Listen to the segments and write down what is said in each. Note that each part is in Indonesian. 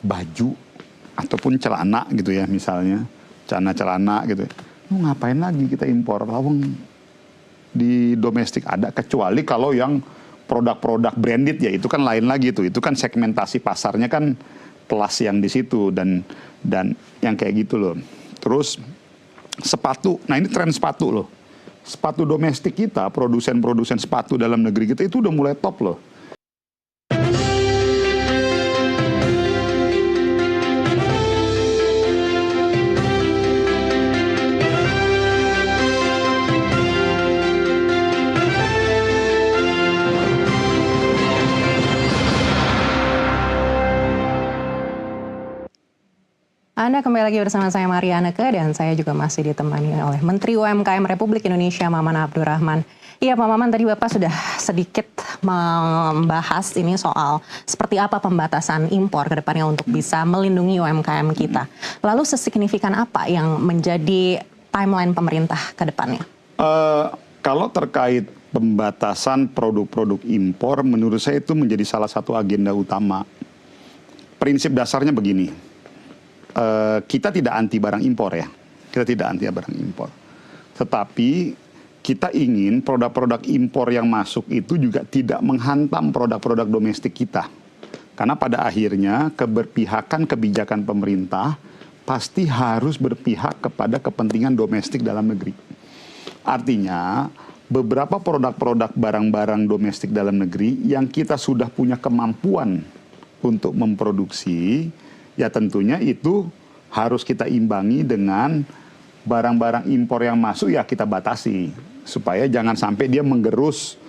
baju ataupun celana gitu ya, misalnya celana gitu. Mau ngapain lagi kita impor? Lawang di domestik ada, kecuali kalau yang produk-produk branded ya itu kan lain lagi tuh. Itu kan segmentasi pasarnya kan kelas yang di situ dan yang kayak gitu loh. Terus sepatu, nah ini tren sepatu loh. Sepatu domestik kita, produsen-produsen sepatu dalam negeri kita itu udah mulai top loh. Anda kembali lagi bersama saya Maria Anneke dan saya juga masih ditemani oleh Menteri UMKM Republik Indonesia Maman Abdurrahman. Iya Pak Maman, tadi Bapak sudah sedikit membahas ini soal seperti apa pembatasan impor ke depannya untuk bisa melindungi UMKM kita. Lalu sesignifikan apa yang menjadi timeline pemerintah ke depannya? Kalau terkait pembatasan produk-produk impor, menurut saya itu menjadi salah satu agenda utama. Prinsip dasarnya begini. Kita tidak anti barang impor ya, kita tidak anti barang impor. Tetapi kita ingin produk-produk impor yang masuk itu juga tidak menghantam produk-produk domestik kita. Karena pada akhirnya keberpihakan kebijakan pemerintah pasti harus berpihak kepada kepentingan domestik dalam negeri. Artinya beberapa produk-produk barang-barang domestik dalam negeri yang kita sudah punya kemampuan untuk memproduksi, ya tentunya itu harus kita imbangi dengan barang-barang impor yang masuk ya kita batasi. Supaya jangan sampai dia menggerus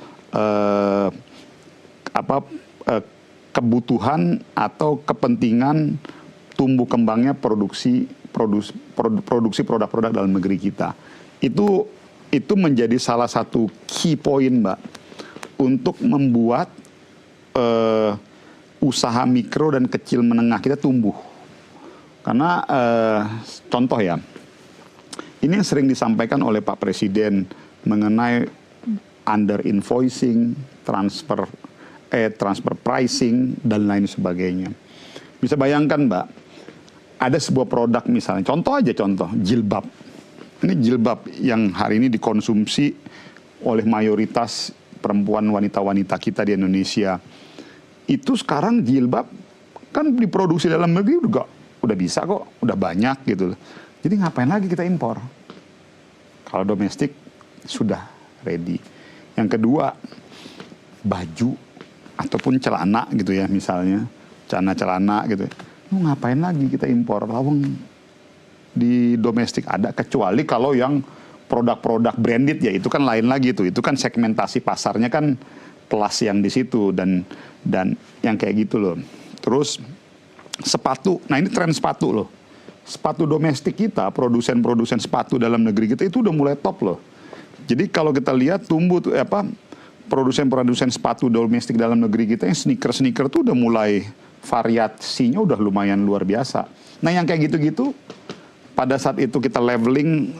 kebutuhan atau kepentingan tumbuh kembangnya produksi produk-produk dalam negeri kita. Itu menjadi salah satu key point, Mbak, untuk membuat usaha mikro dan kecil menengah kita tumbuh. Karena contoh ya, ini yang sering disampaikan oleh Pak Presiden mengenai under invoicing, transfer pricing dan lain sebagainya. Bisa bayangkan Mbak, ada sebuah produk misalnya, contoh jilbab. Ini jilbab yang hari ini dikonsumsi oleh mayoritas perempuan wanita-wanita kita di Indonesia. Itu sekarang jilbab kan diproduksi dalam negeri udah bisa kok, udah banyak gitu. Jadi ngapain lagi kita impor? Kalau domestik sudah ready. Yang kedua, baju ataupun celana gitu ya, misalnya celana gitu. Mau ngapain lagi kita impor? Lawang di domestik ada, kecuali kalau yang produk-produk branded ya itu kan lain lagi tuh. Itu kan segmentasi pasarnya kan kelas yang di situ dan yang kayak gitu loh. Terus sepatu, nah ini tren sepatu loh. Sepatu domestik kita, produsen-produsen sepatu dalam negeri kita itu udah mulai top loh. Jadi kalau kita lihat tumbuh tuh produsen-produsen sepatu domestik dalam negeri kita yang sneaker tuh udah mulai variasinya udah lumayan luar biasa. Nah yang kayak gitu-gitu pada saat itu kita leveling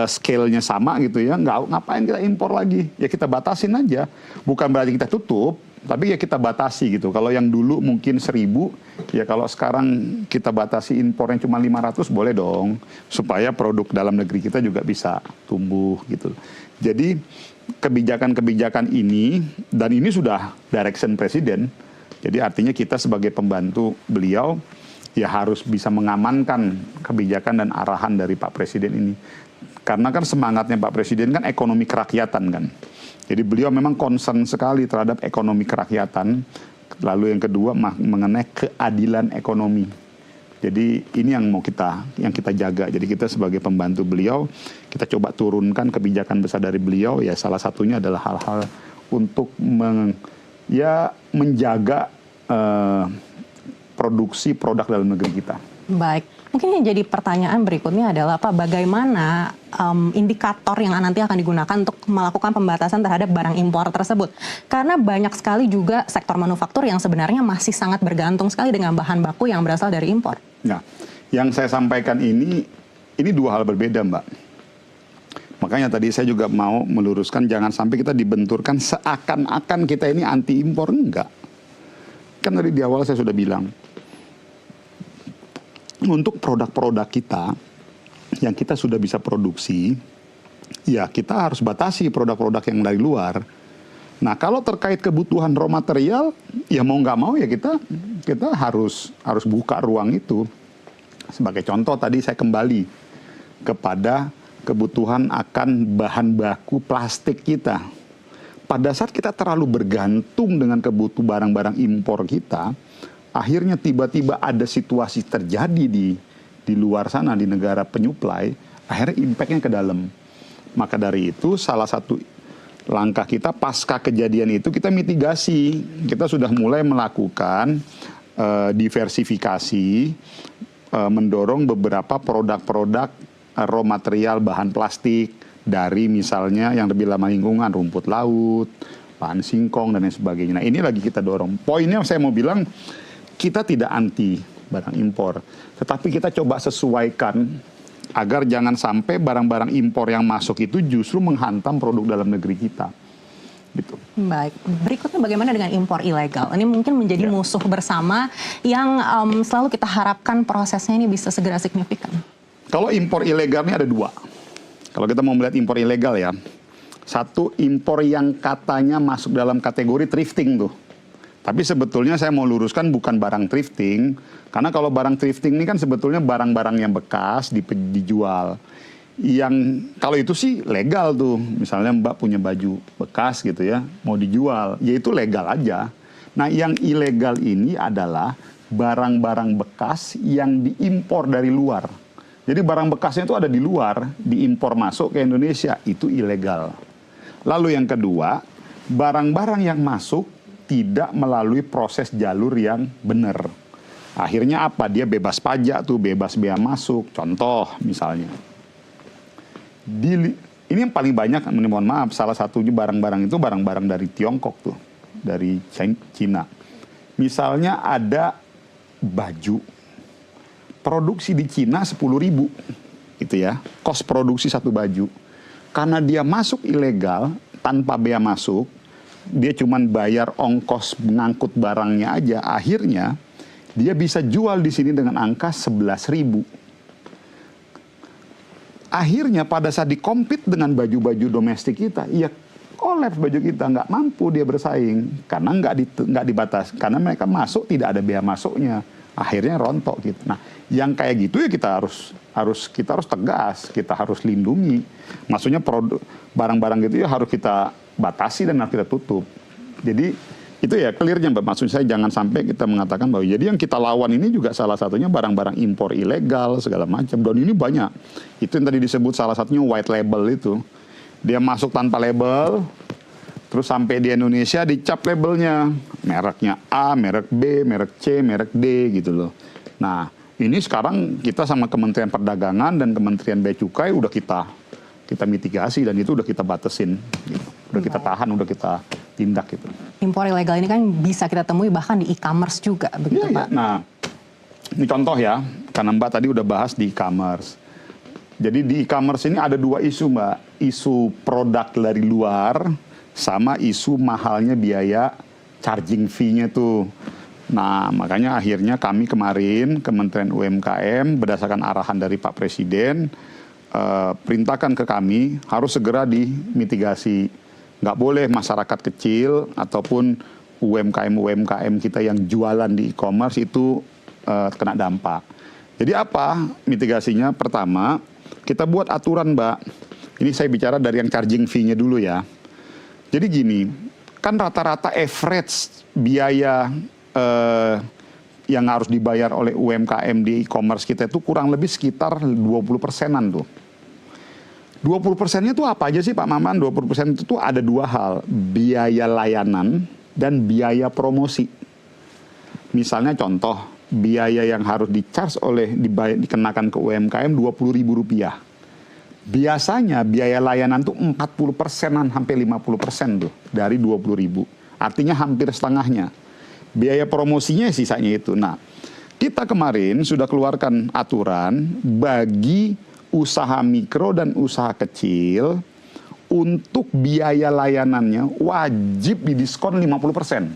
scale-nya sama gitu ya, ngapain kita impor lagi? Ya kita batasin aja. Bukan berarti kita tutup, tapi ya kita batasi gitu. Kalau yang dulu mungkin 1.000, ya kalau sekarang kita batasi impornya cuma 500 boleh dong. Supaya produk dalam negeri kita juga bisa tumbuh gitu. Jadi kebijakan-kebijakan ini, dan ini sudah direction Presiden. Jadi artinya kita sebagai pembantu beliau, ya harus bisa mengamankan kebijakan dan arahan dari Pak Presiden ini. Karena kan semangatnya Pak Presiden kan ekonomi kerakyatan kan. Jadi beliau memang concern sekali terhadap ekonomi kerakyatan. Lalu yang kedua mengenai keadilan ekonomi. Jadi ini yang kita jaga. Jadi kita sebagai pembantu beliau, kita coba turunkan kebijakan besar dari beliau. Ya salah satunya adalah hal-hal untuk menjaga produksi produk dalam negeri kita. Baik, mungkin yang jadi pertanyaan berikutnya adalah Pak, bagaimana indikator yang nanti akan digunakan untuk melakukan pembatasan terhadap barang impor tersebut? Karena banyak sekali juga sektor manufaktur yang sebenarnya masih sangat bergantung sekali dengan bahan baku yang berasal dari impor. Nah, yang saya sampaikan ini dua hal berbeda, Mbak. Makanya tadi saya juga mau meluruskan jangan sampai kita dibenturkan seakan-akan kita ini anti impor, enggak. Kan tadi di awal saya sudah bilang, untuk produk-produk kita yang kita sudah bisa produksi, ya kita harus batasi produk-produk yang dari luar. Nah, kalau terkait kebutuhan raw material, ya mau nggak mau ya kita harus buka ruang itu. Sebagai contoh tadi saya kembali kepada kebutuhan akan bahan baku plastik kita. Pada saat kita terlalu bergantung dengan kebutuhan barang-barang impor kita, akhirnya tiba-tiba ada situasi terjadi di luar sana, di negara penyuplai, akhirnya impact-nya ke dalam. Maka dari itu salah satu langkah kita pasca kejadian itu kita mitigasi. Kita sudah mulai melakukan diversifikasi, mendorong beberapa produk-produk raw material bahan plastik dari misalnya yang lebih ramah lingkungan, rumput laut, bahan singkong dan lain sebagainya. Nah, ini lagi kita dorong. Poinnya saya mau bilang kita tidak anti barang impor, tetapi kita coba sesuaikan agar jangan sampai barang-barang impor yang masuk itu justru menghantam produk dalam negeri kita. Gitu. Baik, berikutnya bagaimana dengan impor ilegal? Ini mungkin menjadi musuh bersama yang selalu kita harapkan prosesnya ini bisa segera signifikan. Kalau impor ilegal ini ada dua. Kalau kita mau melihat impor ilegal ya, satu impor yang katanya masuk dalam kategori thrifting tuh. Tapi sebetulnya saya mau luruskan bukan barang thrifting, karena kalau barang thrifting ini kan sebetulnya barang-barang yang bekas dijual. Yang kalau itu sih legal tuh, misalnya Mbak punya baju bekas gitu ya, mau dijual, ya itu legal aja. Nah, yang ilegal ini adalah barang-barang bekas yang diimpor dari luar. Jadi barang bekasnya itu ada di luar, diimpor masuk ke Indonesia, itu ilegal. Lalu yang kedua, barang-barang yang masuk tidak melalui proses jalur yang benar. Akhirnya apa? Dia bebas pajak tuh, bebas bea masuk. Contoh misalnya, ini yang paling banyak, mohon maaf, salah satunya barang-barang itu barang-barang dari Tiongkok tuh, dari Cina. Misalnya ada baju, produksi di Cina 10.000, gitu ya, kos produksi satu baju. Karena dia masuk ilegal, tanpa bea masuk, dia cuma bayar ongkos mengangkut barangnya aja, akhirnya dia bisa jual di sini dengan angka 11.000. Akhirnya pada saat dikompet dengan baju-baju domestik kita, ya kolaps baju kita, nggak mampu dia bersaing karena nggak dibatas, karena mereka masuk tidak ada bea masuknya, akhirnya rontok gitu. Nah, yang kayak gitu ya kita harus tegas, kita harus lindungi. Maksudnya barang-barang gitu ya harus kita batasi dan harus kita tutup. Jadi itu ya clearnya Mbak, maksud saya jangan sampai kita mengatakan bahwa jadi yang kita lawan ini juga salah satunya barang-barang impor ilegal segala macam, dan ini banyak. Itu yang tadi disebut salah satunya white label itu. Dia masuk tanpa label, terus sampai di Indonesia dicap labelnya, mereknya A, merek B, merek C, merek D gitu loh. Nah, ini sekarang kita sama Kementerian Perdagangan dan Kementerian Bea Cukai udah kita mitigasi dan itu udah kita batasin gitu. Udah kita tahan, udah kita tindak gitu. Impor ilegal ini kan bisa kita temui bahkan di e-commerce juga, begitu Pak? Nah, ini contoh ya, karena Mbak tadi udah bahas di e-commerce. Jadi di e-commerce ini ada dua isu Mbak, isu produk dari luar sama isu mahalnya biaya charging fee-nya tuh. Nah, makanya akhirnya kami kemarin Kementerian UMKM berdasarkan arahan dari Pak Presiden perintahkan ke kami harus segera dimitigasi. Nggak boleh masyarakat kecil ataupun UMKM kita yang jualan di e-commerce itu kena dampak. Jadi apa mitigasinya? Pertama, kita buat aturan Mbak. Ini saya bicara dari yang charging fee-nya dulu ya. Jadi gini, kan rata-rata average biaya yang harus dibayar oleh UMKM di e-commerce kita itu kurang lebih sekitar 20%-an tuh. 20%-nya itu apa aja sih Pak Maman? 20% itu tuh ada dua hal, biaya layanan dan biaya promosi. Misalnya contoh, biaya yang harus di-charge dikenakan ke UMKM Rp20.000. Biasanya biaya layanan tuh 40%-an sampai 50% tuh dari 20.000. Artinya hampir setengahnya. Biaya promosinya sisanya itu. Nah, kita kemarin sudah keluarkan aturan bagi usaha mikro dan usaha kecil untuk biaya layanannya wajib didiskon 50%.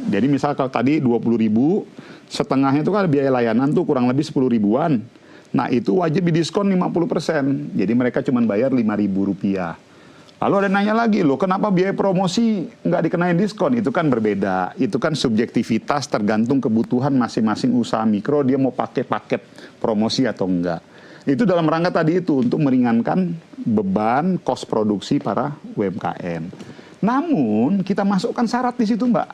Jadi misal kalau tadi 20.000, setengahnya itu kan biaya layanan tuh kurang lebih 10 ribuan. Nah itu wajib didiskon 50%. Jadi mereka cuma bayar 5.000 rupiah. Lalu ada nanya lagi, loh kenapa biaya promosi nggak dikenain diskon? Itu kan berbeda. Itu kan subjektivitas tergantung kebutuhan masing-masing usaha mikro, dia mau pakai paket promosi atau enggak. Itu dalam rangka tadi itu untuk meringankan beban kos produksi para UMKM. Namun kita masukkan syarat di situ Mbak.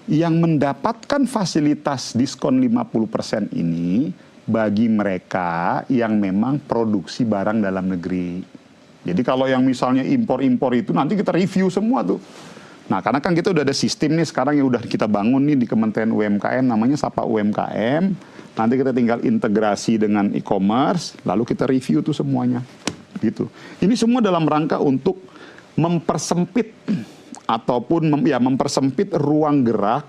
Yang mendapatkan fasilitas diskon 50% ini bagi mereka yang memang produksi barang dalam negeri. Jadi kalau yang misalnya impor-impor itu nanti kita review semua tuh. Nah karena kan kita udah ada sistem nih sekarang yang udah kita bangun nih di Kementerian UMKM namanya Sapa UMKM. Nanti kita tinggal integrasi dengan e-commerce, lalu kita review tuh semuanya. Gitu. Ini semua dalam rangka untuk mempersempit ataupun mempersempit ruang gerak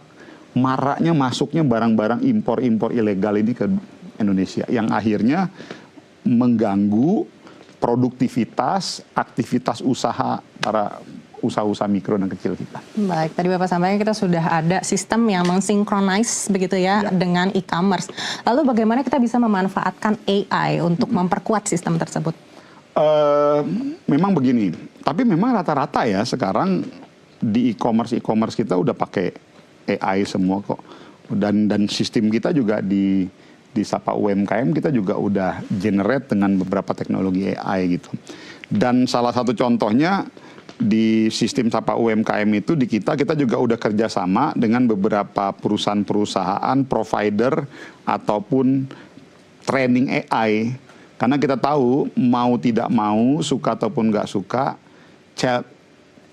maraknya masuknya barang-barang impor-impor ilegal ini ke Indonesia yang akhirnya mengganggu produktivitas, aktivitas usaha para usaha-usaha mikro dan kecil kita. Baik, tadi Bapak sampaikan kita sudah ada sistem yang mengsinkronize begitu ya dengan e-commerce. Lalu bagaimana kita bisa memanfaatkan AI untuk memperkuat sistem tersebut? Memang begini, tapi memang rata-rata ya sekarang di e-commerce kita udah pakai AI semua kok. Dan sistem kita juga di Sapa UMKM kita juga udah generate dengan beberapa teknologi AI gitu. Dan salah satu contohnya di sistem Sapa UMKM itu di kita juga udah kerjasama dengan beberapa perusahaan-perusahaan provider ataupun training AI. Karena kita tahu mau tidak mau, suka ataupun nggak suka,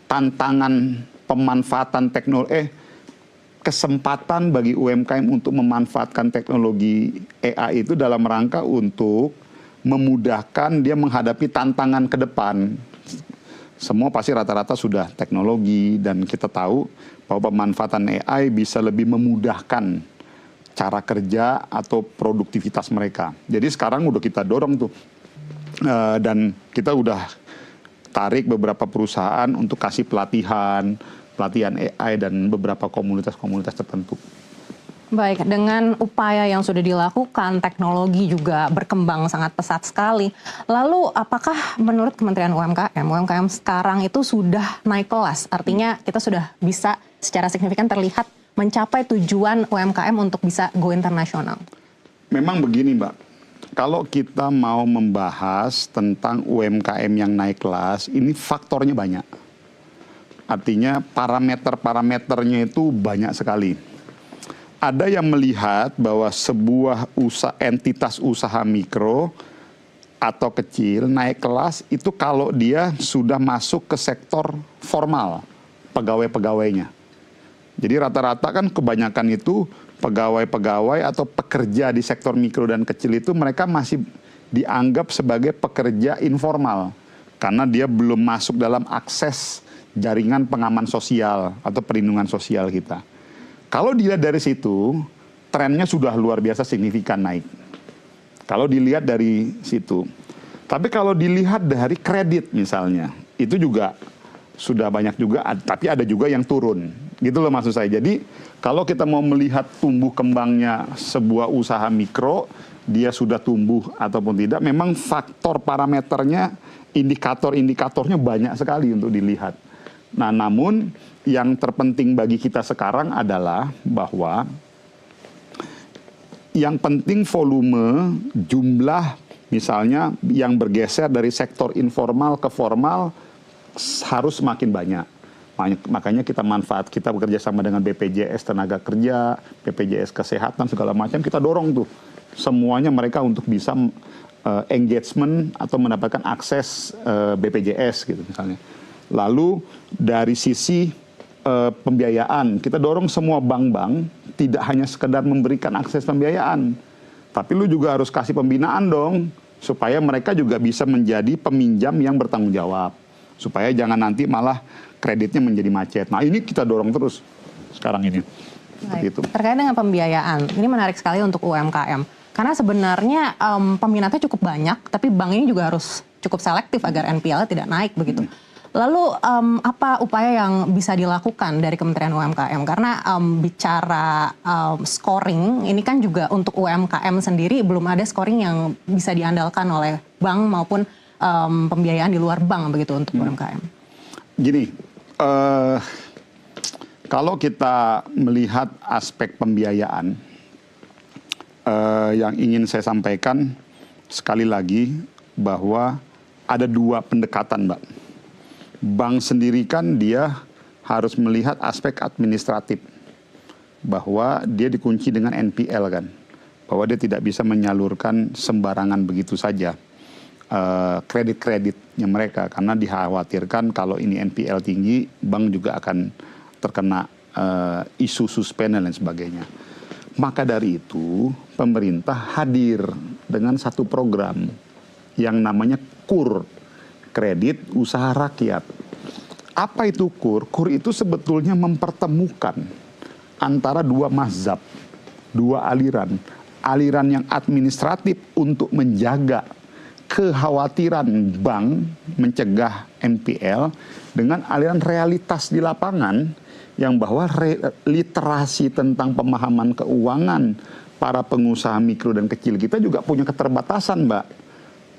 tantangan pemanfaatan teknologi kesempatan bagi UMKM untuk memanfaatkan teknologi AI itu dalam rangka untuk memudahkan dia menghadapi tantangan ke depan. Semua pasti rata-rata sudah teknologi dan kita tahu bahwa pemanfaatan AI bisa lebih memudahkan cara kerja atau produktivitas mereka. Jadi sekarang udah kita dorong tuh dan kita udah tarik beberapa perusahaan untuk kasih pelatihan AI dan beberapa komunitas-komunitas tertentu. Baik, dengan upaya yang sudah dilakukan, teknologi juga berkembang sangat pesat sekali. Lalu apakah menurut Kementerian UMKM sekarang itu sudah naik kelas? Artinya kita sudah bisa secara signifikan terlihat mencapai tujuan UMKM untuk bisa go internasional? Memang begini Mbak, kalau kita mau membahas tentang UMKM yang naik kelas, ini faktornya banyak. Artinya parameternya itu banyak sekali. Ada yang melihat bahwa sebuah entitas usaha mikro atau kecil naik kelas itu kalau dia sudah masuk ke sektor formal, pegawai-pegawainya. Jadi rata-rata kan kebanyakan itu pegawai-pegawai atau pekerja di sektor mikro dan kecil itu mereka masih dianggap sebagai pekerja informal. Karena dia belum masuk dalam akses jaringan pengaman sosial atau perlindungan sosial kita. Kalau dilihat dari situ, trennya sudah luar biasa signifikan naik. Kalau dilihat dari situ. Tapi kalau dilihat dari kredit misalnya, itu juga sudah banyak juga, tapi ada juga yang turun. Gitu loh maksud saya. Jadi kalau kita mau melihat tumbuh kembangnya sebuah usaha mikro, dia sudah tumbuh ataupun tidak, memang faktor parameternya, indikator-indikatornya banyak sekali untuk dilihat. Nah, namun yang terpenting bagi kita sekarang adalah bahwa yang penting volume, jumlah misalnya yang bergeser dari sektor informal ke formal harus semakin banyak. Makanya kita bekerja sama dengan BPJS Tenaga Kerja, BPJS Kesehatan, segala macam, kita dorong tuh semuanya mereka untuk bisa engagement atau mendapatkan akses BPJS gitu misalnya. Lalu dari sisi pembiayaan, kita dorong semua bank-bank tidak hanya sekedar memberikan akses pembiayaan, tapi lu juga harus kasih pembinaan dong, supaya mereka juga bisa menjadi peminjam yang bertanggung jawab, supaya jangan nanti malah kreditnya menjadi macet. Nah ini kita dorong terus sekarang ini. Seperti itu. Terkait dengan pembiayaan, ini menarik sekali untuk UMKM, karena sebenarnya peminatnya cukup banyak, tapi bank ini juga harus cukup selektif agar NPL tidak naik begitu. Lalu apa upaya yang bisa dilakukan dari Kementerian UMKM? Karena bicara scoring, ini kan juga untuk UMKM sendiri belum ada scoring yang bisa diandalkan oleh bank maupun pembiayaan di luar bank begitu untuk UMKM. Gini, kalau kita melihat aspek pembiayaan, yang ingin saya sampaikan sekali lagi bahwa ada dua pendekatan, Mbak. Bank sendiri kan dia harus melihat aspek administratif, bahwa dia dikunci dengan NPL kan, bahwa dia tidak bisa menyalurkan sembarangan begitu saja kredit-kreditnya mereka, karena dikhawatirkan kalau ini NPL tinggi, bank juga akan terkena isu suspend dan lain sebagainya. Maka dari itu pemerintah hadir dengan satu program yang namanya KUR, Kredit Usaha Rakyat. Apa itu KUR? KUR itu sebetulnya mempertemukan antara dua mazhab, dua aliran. Aliran yang administratif untuk menjaga kekhawatiran bank mencegah NPL, dengan aliran realitas di lapangan yang bahwa literasi tentang pemahaman keuangan para pengusaha mikro dan kecil kita juga punya keterbatasan, Mbak.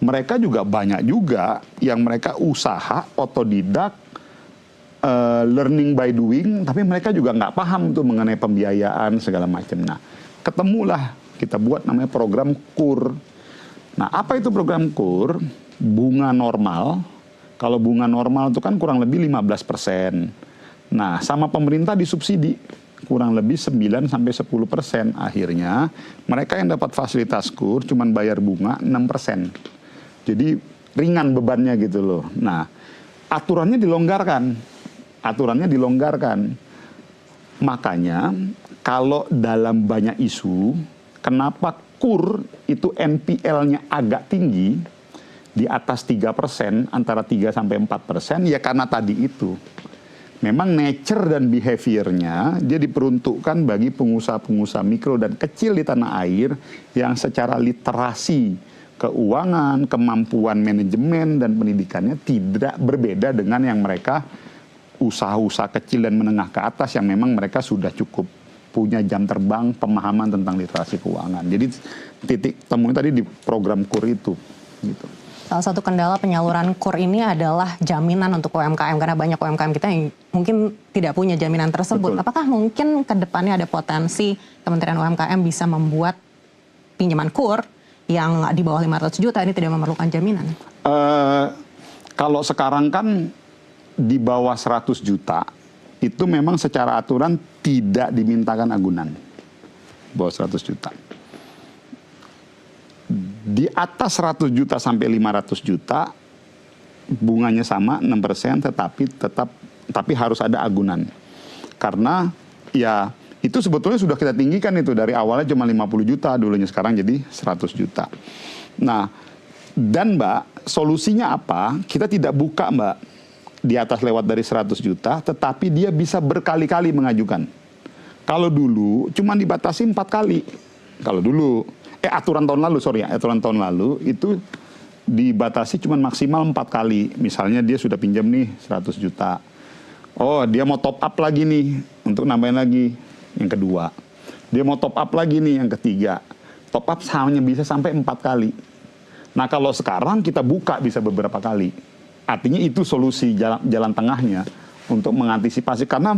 Mereka juga banyak juga yang mereka usaha otodidak, learning by doing, tapi mereka juga nggak paham tuh mengenai pembiayaan segala macam. Nah, ketemulah kita buat namanya program KUR. Nah, apa itu program KUR? Bunga normal. Kalau bunga normal itu kan kurang lebih 15%. Nah, sama pemerintah disubsidi kurang lebih 9-10%. Akhirnya mereka yang dapat fasilitas KUR cuman bayar bunga 6%. Jadi ringan bebannya gitu loh. Nah, aturannya dilonggarkan. Aturannya dilonggarkan. Makanya kalau dalam banyak isu, kenapa KUR itu NPL-nya agak tinggi, di atas 3%, antara 3-4%, ya karena tadi itu. Memang nature dan behavior-nya dia diperuntukkan bagi pengusaha-pengusaha mikro dan kecil di tanah air yang secara literasi keuangan, kemampuan manajemen dan pendidikannya tidak berbeda dengan yang mereka usaha-usaha kecil dan menengah ke atas yang memang mereka sudah cukup punya jam terbang pemahaman tentang literasi keuangan. Jadi titik temunya tadi di program KUR itu. Gitu. Salah satu kendala penyaluran KUR ini adalah jaminan untuk UMKM, karena banyak UMKM kita yang mungkin tidak punya jaminan tersebut. Betul. Apakah mungkin ke depannya ada potensi Kementerian UMKM bisa membuat pinjaman KUR yang di bawah 500 juta ini tidak memerlukan jaminan? Kalau sekarang kan di bawah 100 juta itu memang secara aturan tidak dimintakan agunan. Bawah 100 juta. Di atas 100 juta sampai 500 juta bunganya sama 6%, tapi harus ada agunan. Karena ya itu sebetulnya sudah kita tinggikan itu dari awalnya cuma 50 juta dulunya, sekarang jadi 100 juta. Nah, dan Mbak, solusinya apa? Kita tidak buka, Mbak, di atas lewat dari 100 juta, tetapi dia bisa berkali-kali mengajukan. Kalau dulu cuma dibatasi 4 kali. Kalau dulu aturan tahun lalu itu dibatasi cuma maksimal 4 kali. Misalnya dia sudah pinjam nih 100 juta. Oh, dia mau top up lagi nih untuk nambahin lagi yang kedua. Dia mau top up lagi nih yang ketiga. Top up hanya bisa sampai 4 kali. Nah, kalau sekarang kita buka bisa beberapa kali. Artinya itu solusi jalan tengahnya untuk mengantisipasi, karena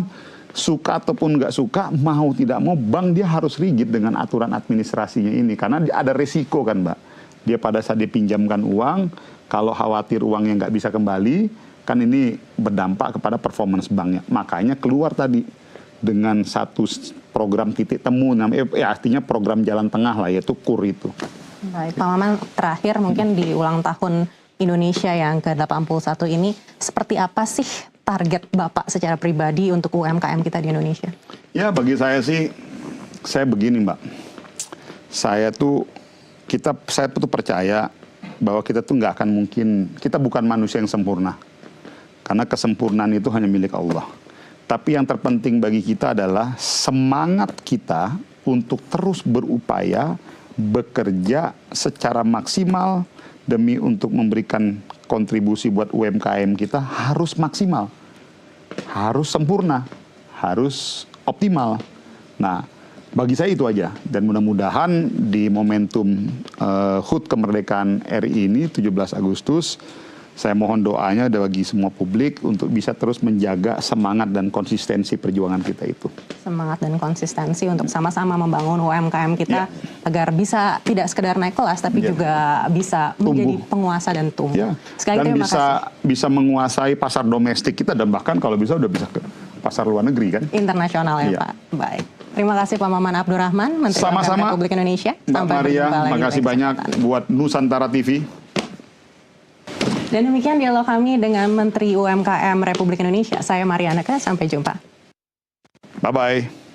suka ataupun nggak suka, mau tidak mau bank dia harus rigid dengan aturan administrasinya ini, karena ada resiko kan, Mbak. Dia pada saat dia pinjamkan uang, kalau khawatir uangnya nggak bisa kembali, kan ini berdampak kepada performance banknya. Makanya keluar tadi dengan satu program titik temu, artinya program jalan tengah lah, yaitu KUR itu. Baik, Pak Maman, terakhir mungkin di ulang tahun Indonesia yang ke-81 ini, seperti apa sih target Bapak secara pribadi untuk UMKM kita di Indonesia? Ya, bagi saya sih, saya begini, Mbak. Saya tuh percaya bahwa kita tuh nggak akan mungkin, kita bukan manusia yang sempurna. Karena kesempurnaan itu hanya milik Allah. Tapi yang terpenting bagi kita adalah semangat kita untuk terus berupaya, bekerja secara maksimal demi untuk memberikan kontribusi buat UMKM kita harus maksimal, harus sempurna, harus optimal. Nah, bagi saya itu aja. Dan mudah-mudahan di momentum HUT kemerdekaan RI ini 17 Agustus, saya mohon doanya bagi semua publik untuk bisa terus menjaga semangat dan konsistensi perjuangan kita itu. Semangat dan konsistensi untuk sama-sama membangun UMKM kita agar bisa tidak sekedar naik kelas, tapi juga bisa menjadi penguasa dan tumbuh. Sekali dan terima kasih. bisa menguasai pasar domestik kita dan bahkan kalau bisa udah bisa ke pasar luar negeri kan. Internasional ya Pak. Baik. Terima kasih Pak Maman Abdurrahman, Menteri Sama-sama, Republik Indonesia. Mbak Maria, makasih banyak buat Nusantara TV. Dan demikian dialog kami dengan Menteri UMKM Republik Indonesia. Saya Mariana Ke, sampai jumpa. Bye-bye.